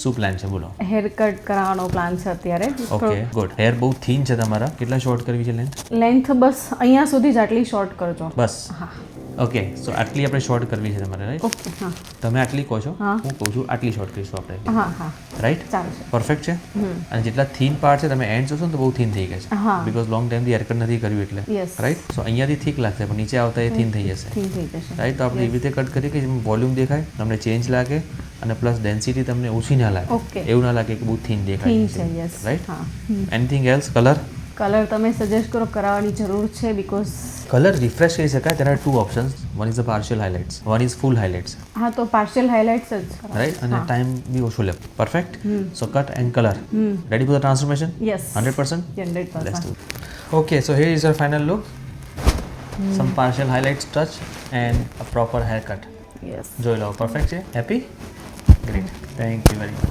શું પ્લાન છે બોલો? હેર કટ કરાવવાનો પ્લાન છે અત્યારે. Okay good. હેર બહુ થીન છે તમારા, કેટલા શોર્ટ કરવી છે લેન્થ? લેન્થ બસ અહીંયા સુધી જ આટલી શોર્ટ કરજો. બસ. હા. ઓકે સો આટલી આપણે શોર્ટ કરવી છે તમારે, રાઈટ? ઓકે. હા તમે આટલી કહો છો, હા. હું કહું છું આટલી શોર્ટ કરીશું આપણે, હા હા રાઈટ? ચાલશે. પરફેક્ટ છે. અને જેટલા થીન પાર્ટ છે તમે એન્ડ જોશો ને તો બહુ થીન થઈ ગયા છે, હા. બીકોઝ લોંગ ટાઈમથી હેરકટ નથી કર્યું એટલે, યસ. રાઈટ? સો અહીંયાથી થીક લાગશે પણ નીચે આવતા એ થીન થઈ જશે, થીન થઈ જશે. રાઈટ? તો આપણે એવી રીતે કટ કરીએ કે જેમાં વોલ્યુમ દેખાય, તમને ચેન્જ લાગે અને પ્લસ ડેન્સિટી તમને ઓછી ના લાગે, ઓકે. એવું ના લાગે કે બહુ થીન થીન દેખાય છે. યસ. રાઈટ? હા. Anything else? કલર? કલર તમે સજેસ્ટ કરો, કરાવવાની જરૂર છે બીકોઝ કલર રિફ્રેશ કરી શકાય. there are two options, one is the partial highlights, one is full highlights, હા તો પાર્શિયલ હાઇલાઇટ્સ જ right? અને ટાઈમ બી ઓછો લે. perfect. so cut and color. ready for the transformation? Yes. 100%. 100%. let's do it. okay, so here is your final look. some partial highlights touch and a proper haircut. Yes. જોઈ લો, perfect છે? happy? great. thank you very much.